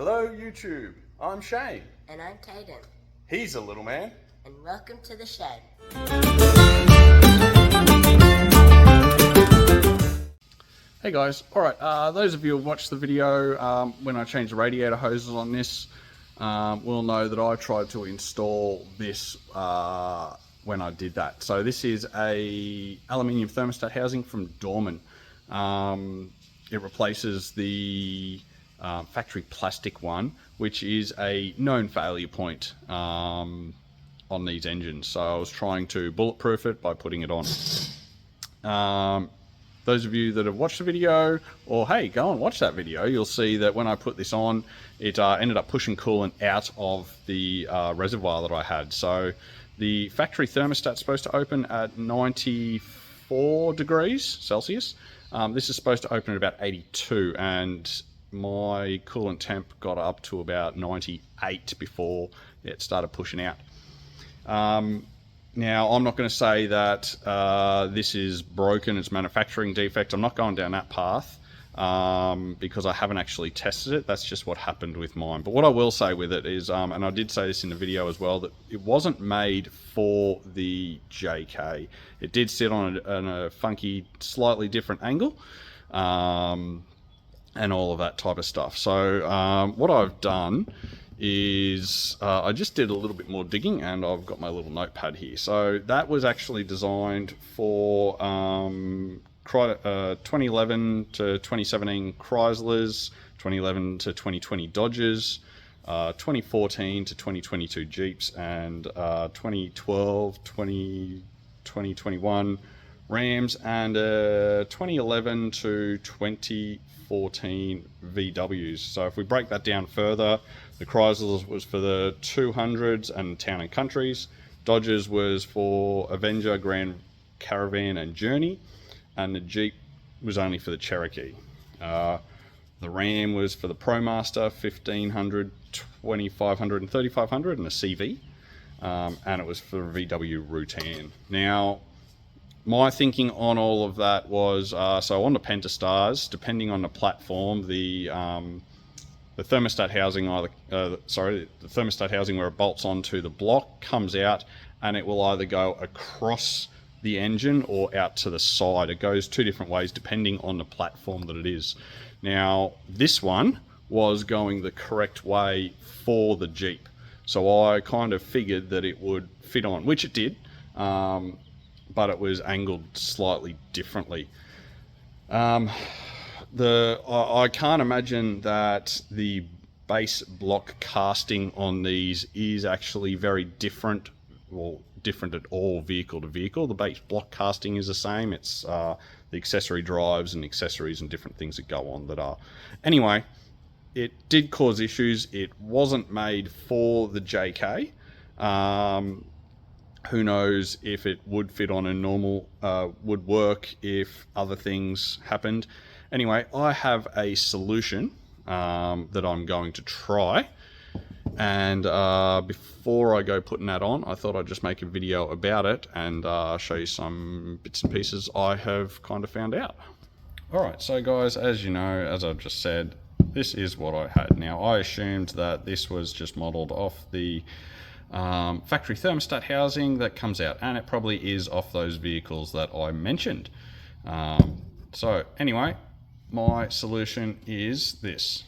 Hello YouTube, I'm Shane. And I'm Caden. He's a little man. And welcome to the shed. Hey guys, alright, those of you who watched the video when I changed the radiator hoses on this will know that I tried to install this when I did that. So this is a aluminium thermostat housing from Dorman. It replaces the factory plastic one, which is a known failure point on these engines. So I was trying to bulletproof it by putting it on. Those of you that have watched the video, or hey, go and watch that video, you'll see that when I put this on, it ended up pushing coolant out of the reservoir that I had. So the factory thermostat's supposed to open at 94 degrees Celsius. This is supposed to open at about 82, and my coolant temp got up to about 98 before it started pushing out. Now, I'm not going to say that this is broken, it's manufacturing defect. I'm not going down that path because I haven't actually tested it. That's just what happened with mine. But what I will say with it is, and I did say this in the video as well, that it wasn't made for the JK. It did sit on a funky, slightly different angle and all of that type of stuff. So what I've done is I just did a little bit more digging, and I've got my little notepad here. So that was actually designed for 2011 to 2017 Chryslers, 2011 to 2020 Dodges, 2014 to 2022 Jeeps, and 2012, 2021 Rams, and 2011 to 2014 VWs. So if we break that down further, the Chryslers was for the 200s and town and countries. Dodgers was for Avenger, Grand Caravan and Journey. And the Jeep was only for the Cherokee. The Ram was for the ProMaster, 1500, 2500 and 3500, and a CV. And it was for a VW Routan. Now, my thinking on all of that was, so on the Pentastars, depending on the platform, the thermostat housing, the thermostat housing where it bolts onto the block comes out, and it will either go across the engine or out to the side. It goes two different ways depending on the platform that it is. Now, this one was going the correct way for the Jeep, so I kind of figured that it would fit on, which it did, but it was angled slightly differently. I can't imagine that the base block casting on these is actually very different, well, different at all vehicle to vehicle. The base block casting is the same. It's the accessory drives and accessories and different things that go on that are. Anyway, it did cause issues. It wasn't made for the JK. Who knows if it would fit on a normal, would work if other things happened. Anyway, I have a solution that I'm going to try, and before I go putting that on, I thought I'd just make a video about it and show you some bits and pieces I have kind of found out. Alright, so guys, as you know, as I've just said, this is what I had. Now, I assumed that this was just modelled off the factory thermostat housing that comes out, and it probably is off those vehicles that I mentioned. So anyway, my solution is this.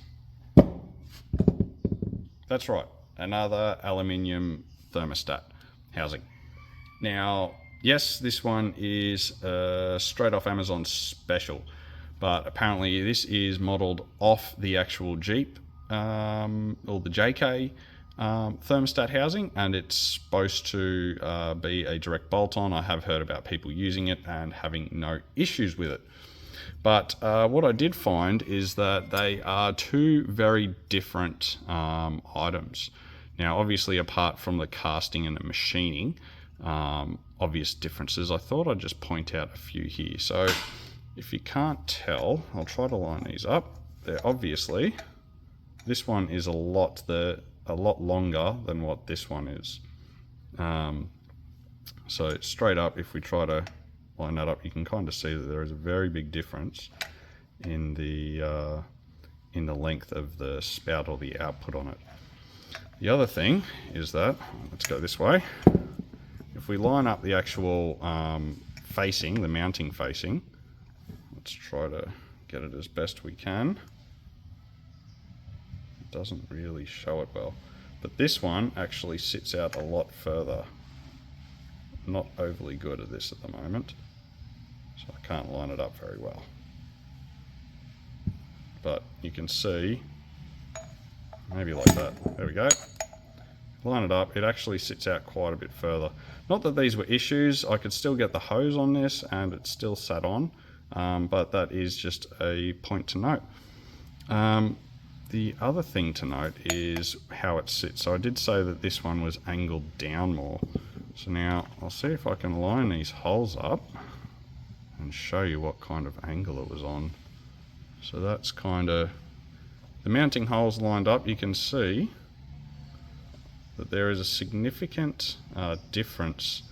That's right, another aluminium thermostat housing. Now, yes, this one is straight off Amazon special, but apparently this is modeled off the actual Jeep or the JK thermostat housing, and it's supposed to be a direct bolt-on. I have heard about people using it and having no issues with it. But what I did find is that they are two very different items. Now, obviously, apart from the casting and the machining, obvious differences, I thought I'd just point out a few here. So, if you can't tell, I'll try to line these up. They're obviously, this one is a lot longer than what this one is. So straight up, if we try to line that up, you can kind of see that there is a very big difference in the in the length of the spout or the output on it. The other thing is that, let's go this way, if we line up the actual facing, the mounting facing, let's try to get it as best we can. It doesn't really show it well, but this one actually sits out a lot further. Not overly good at this at the moment, so I can't line it up very well. But you can see, maybe like that, there we go. Line it up, it actually sits out quite a bit further. Not that these were issues, I could still get the hose on this and it still sat on, but that is just a point to note. The other thing to note is how it sits. So I did say that this one was angled down more. So now I'll see if I can line these holes up and show you what kind of angle it was on. So that's kind of, the mounting holes lined up, you can see that there is a significant difference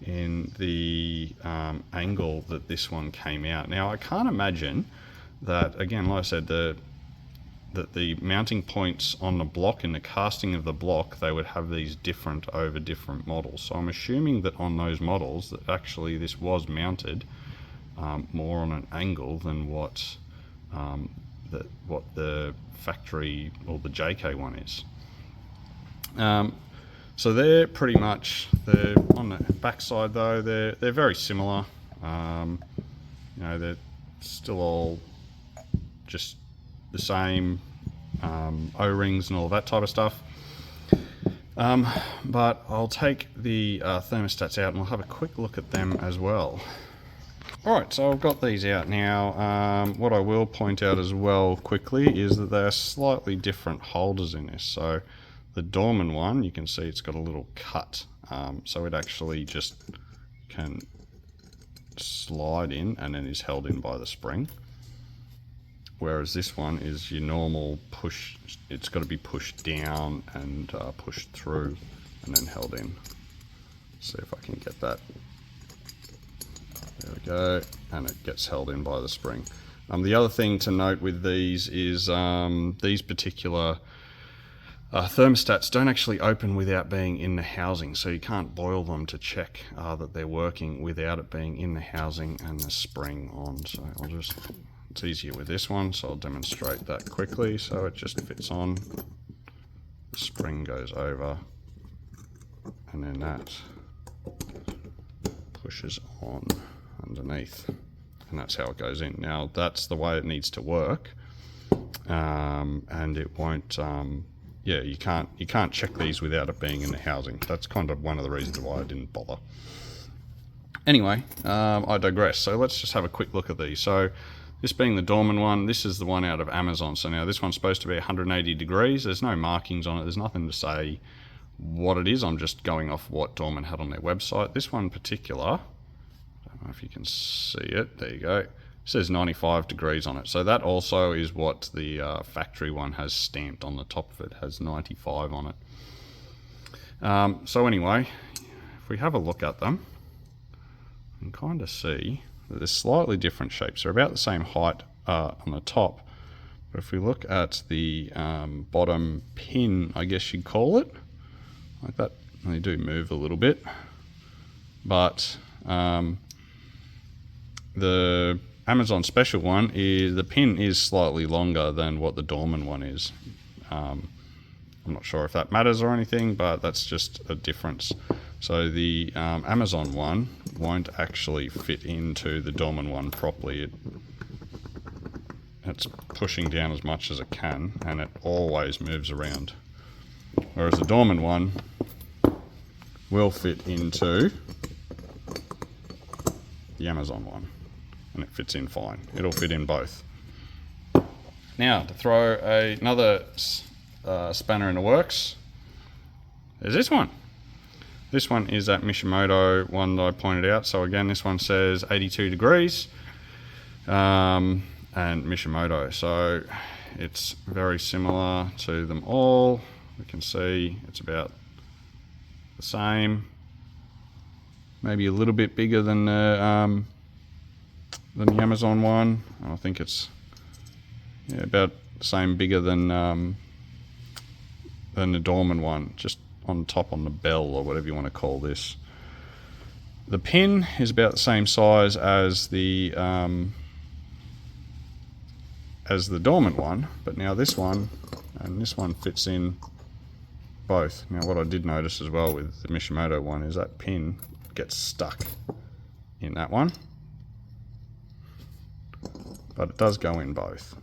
in the angle that this one came out. Now I can't imagine that, again, like I said, that the mounting points on the block, in the casting of the block, they would have these different over different models. So I'm assuming that on those models that actually this was mounted more on an angle than what the factory or the JK one is. So they're pretty much, they're on the back side though, they're very similar. You know, they're still all just the same, O-rings and all that type of stuff. But I'll take the thermostats out and we'll have a quick look at them as well. Alright, so I've got these out now. What I will point out as well quickly is that they are slightly different holders in this. So the Dorman one, you can see it's got a little cut, so it actually just can slide in and then is held in by the spring. Whereas this one is your normal push, it's got to be pushed down and pushed through and then held in. See if I can get that. There we go, and it gets held in by the spring. The other thing to note with these is these particular thermostats don't actually open without being in the housing, so you can't boil them to check that they're working without it being in the housing and the spring on. So I'll just, it's easier with this one, so I'll demonstrate that quickly. So it just fits on, the spring goes over, and then that pushes on underneath, and that's how it goes in. Now that's the way it needs to work, and it won't, yeah, you can't check these without it being in the housing. That's kind of one of the reasons why I didn't bother. Anyway, I digress. So let's just have a quick look at these. So this being the Dorman one, this is the one out of Amazon. So now this one's supposed to be 180 degrees. There's no markings on it. There's nothing to say what it is. I'm just going off what Dorman had on their website. This one in particular, I don't know if you can see it. There you go. It says 95 degrees on it. So that also is what the factory one has stamped on the top of it. It has 95 on it. So anyway, if we have a look at them, you can kind of see that they're slightly different shapes. They're about the same height on the top. But if we look at the bottom pin, I guess you'd call it, like that, they do move a little bit. But the Amazon special one is, the pin is slightly longer than what the Dorman one is. I'm not sure if that matters or anything, but that's just a difference. So the Amazon one won't actually fit into the Dorman one properly. It's pushing down as much as it can, and it always moves around. Whereas the Dorman one will fit into the Amazon one, and it fits in fine. It'll fit in both. Now, to throw another spanner in the works, there's this one. This one is that Mishimoto one that I pointed out. So again, this one says 82 degrees and Mishimoto. So it's very similar to them all. We can see it's about the same. Maybe a little bit bigger than the Amazon one. I think it's about same bigger than the Dorman one, just on top on the bell or whatever you want to call this. The pin is about the same size as the Dorman one, but now this one and this one fits in both. Now what I did notice as well with the Mishimoto one is that pin gets stuck in that one, but it does go in both.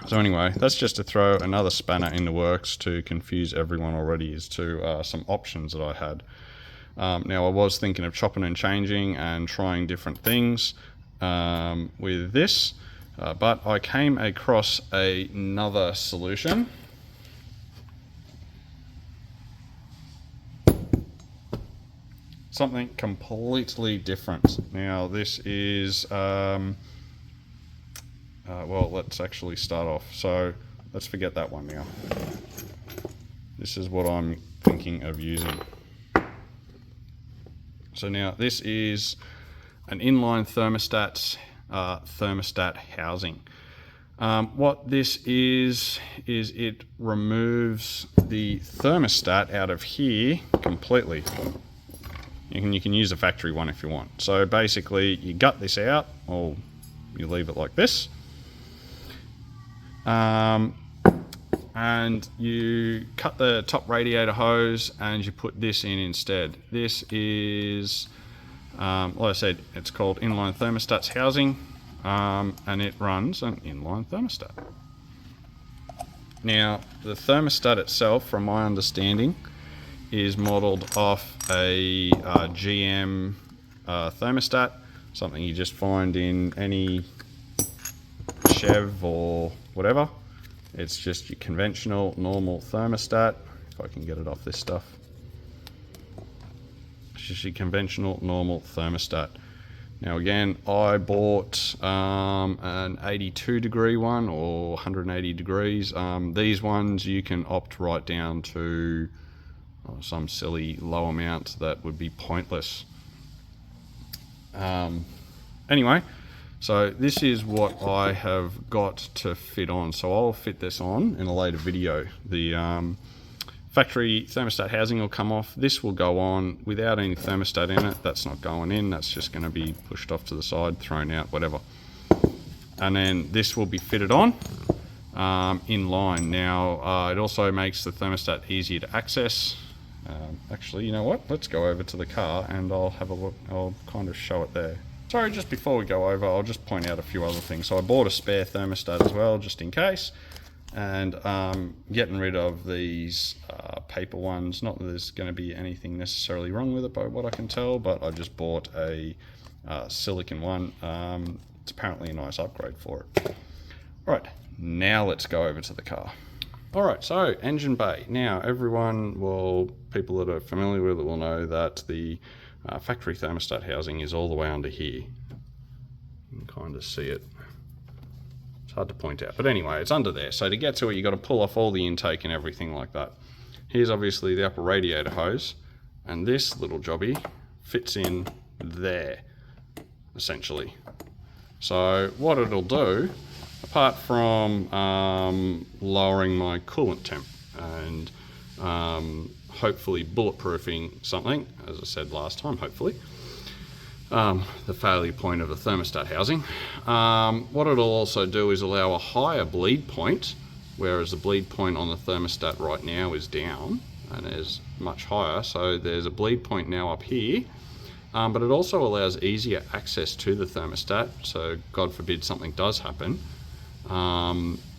So anyway, that's just to throw another spanner in the works to confuse everyone already as to some options that I had. Now I was thinking of chopping and changing and trying different things with this, but I came across another solution. Something completely different. Now this is, well, let's actually start off. So let's forget that one now. This is what I'm thinking of using. So now this is an inline thermostat housing. What this is it removes the thermostat out of here completely. You can use a factory one if you want. So basically you gut this out, or you leave it like this. And you cut the top radiator hose and you put this in instead. This is, like I said, it's called Inline Thermostats housing, and it runs an inline thermostat. Now, the thermostat itself, from my understanding, is modeled off a GM thermostat, something you just find in any Chev or whatever. It's just your conventional, normal thermostat. If I can get it off this stuff. It's just your conventional, normal thermostat. Now again, I bought an 82 degree one or 180 degrees. These ones you can opt right down to some silly low amount that would be pointless. Anyway, so this is what I have got to fit on. So I'll fit this on in a later video. The factory thermostat housing will come off. This will go on without any thermostat in it. That's not going in. That's just going to be pushed off to the side, thrown out, whatever. And then this will be fitted on in line. Now, it also makes the thermostat easier to access. Actually, you know what? Let's go over to the car and I'll have a look. I'll kind of show it there. Sorry, just before we go over, I'll just point out a few other things. So I bought a spare thermostat as well, just in case. And getting rid of these paper ones. Not that there's going to be anything necessarily wrong with it by what I can tell, but I just bought a silicon one. It's apparently a nice upgrade for it. All right, now let's go over to the car. All right, so engine bay. Now, people that are familiar with it will know that the factory thermostat housing is all the way under here. You can kind of see it. It's hard to point out, but anyway, it's under there. So to get to it, you've got to pull off all the intake and everything like that. Here's obviously the upper radiator hose, and this little jobby fits in there, essentially. So what it'll do, apart from lowering my coolant temp and hopefully bulletproofing something, as I said last time, hopefully, the failure point of the thermostat housing. What it'll also do is allow a higher bleed point, whereas the bleed point on the thermostat right now is down and is much higher. So there's a bleed point now up here, but it also allows easier access to the thermostat. So God forbid something does happen,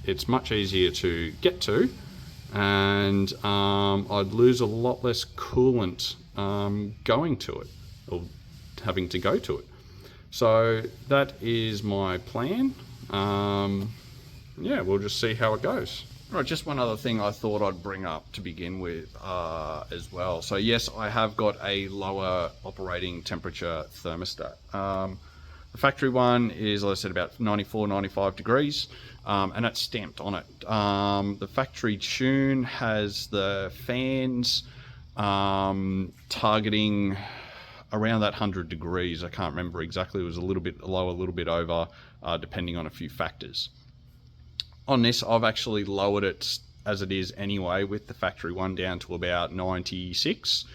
it's much easier to get to, and I'd lose a lot less coolant going to it, or having to go to it. So that is my plan. Yeah, we'll just see how it goes. Right, just one other thing I thought I'd bring up to begin with as well. So yes, I have got a lower operating temperature thermostat. The factory one is, like I said, about 94, 95 degrees, and that's stamped on it. The factory tune has the fans targeting around that 100 degrees. I can't remember exactly. It was a little bit lower, a little bit over, depending on a few factors. On this, I've actually lowered it as it is anyway, with the factory one down to about 96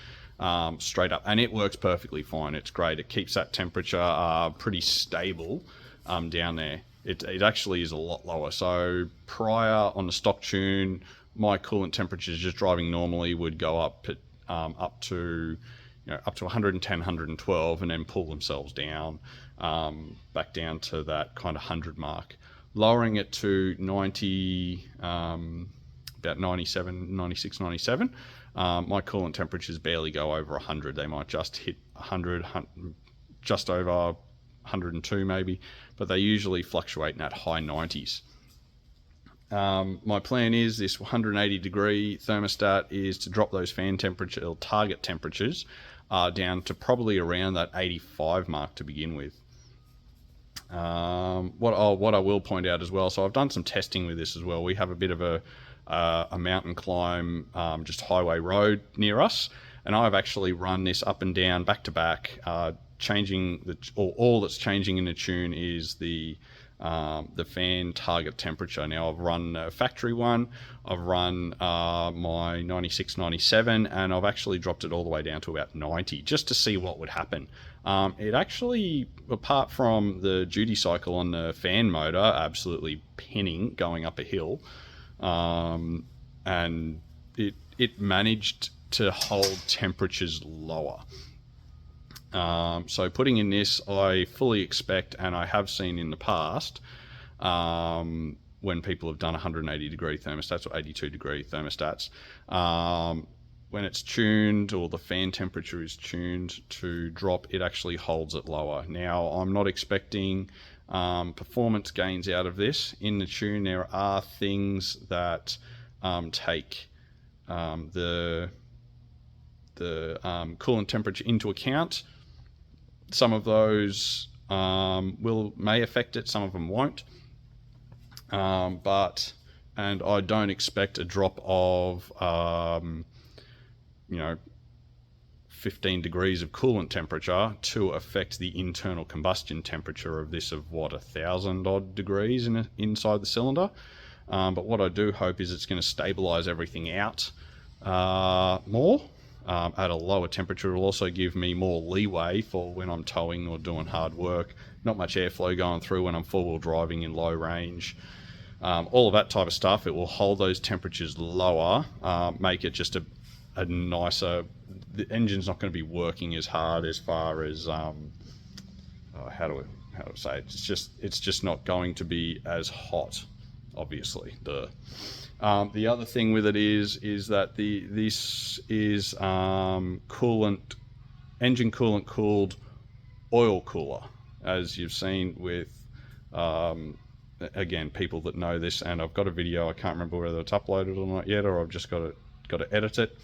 straight up, and it works perfectly fine. It's great. It keeps that temperature pretty stable down there. It actually is a lot lower. So prior, on the stock tune, my coolant temperatures just driving normally would go up to 110, 112, and then pull themselves down back down to that kind of 100 mark. Lowering it to 90, about 97, 96, 97, my coolant temperatures barely go over 100. They might just hit 100, just over 102 maybe, but they usually fluctuate in that high 90s. My plan is this 180 degree thermostat is to drop those fan temperature or target temperatures down to probably around that 85 mark to begin with. What I will point out as well, so I've done some testing with this as well. We have a bit of a mountain climb, just highway road near us, and I've actually run this up and down back to back, changing all that's changing in the tune is the fan target temperature. Now I've run a factory one, I've run my 96, 97, and I've actually dropped it all the way down to about 90 just to see what would happen. It actually, apart from the duty cycle on the fan motor absolutely pinning going up a hill, and it managed to hold temperatures lower. So putting in this, I fully expect, and I have seen in the past, when people have done 180 degree thermostats or 82 degree thermostats, when it's tuned or the fan temperature is tuned to drop, it actually holds it lower. Now, I'm not expecting performance gains out of this. In the tune, there are things that take the coolant temperature into account. Some of those may affect it, some of them won't. And I don't expect a drop of 15 degrees of coolant temperature to affect the internal combustion temperature of this, of what, 1,000 odd degrees inside the cylinder. But what I do hope is it's going to stabilize everything out more at a lower temperature. It will also give me more leeway for when I'm towing or doing hard work. Not much airflow going through when I'm four-wheel driving in low range. All of that type of stuff. It will hold those temperatures lower, make it just a nicer. The engine's not going to be working as hard as far as how do I say it? It's just not going to be as hot, obviously. The other thing with it is that this is engine coolant cooled oil cooler, as you've seen with again, people that know this, and I've got a video. I can't remember whether it's uploaded or not yet, or I've just got to edit it.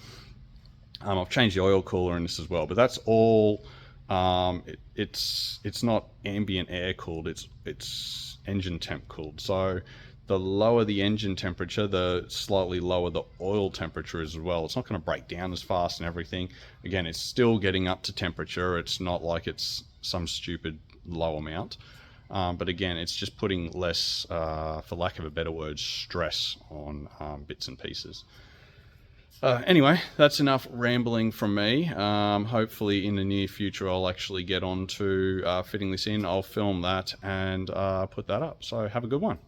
I've changed the oil cooler in this as well, but that's all. It's not ambient air cooled. It's engine temp cooled. So the lower the engine temperature, the slightly lower the oil temperature is as well. It's not going to break down as fast and everything. Again, it's still getting up to temperature. It's not like it's some stupid low amount. But again, it's just putting less, for lack of a better word, stress on bits and pieces. Anyway, that's enough rambling from me. Hopefully in the near future I'll actually get on to fitting this in. I'll film that and put that up. So have a good one.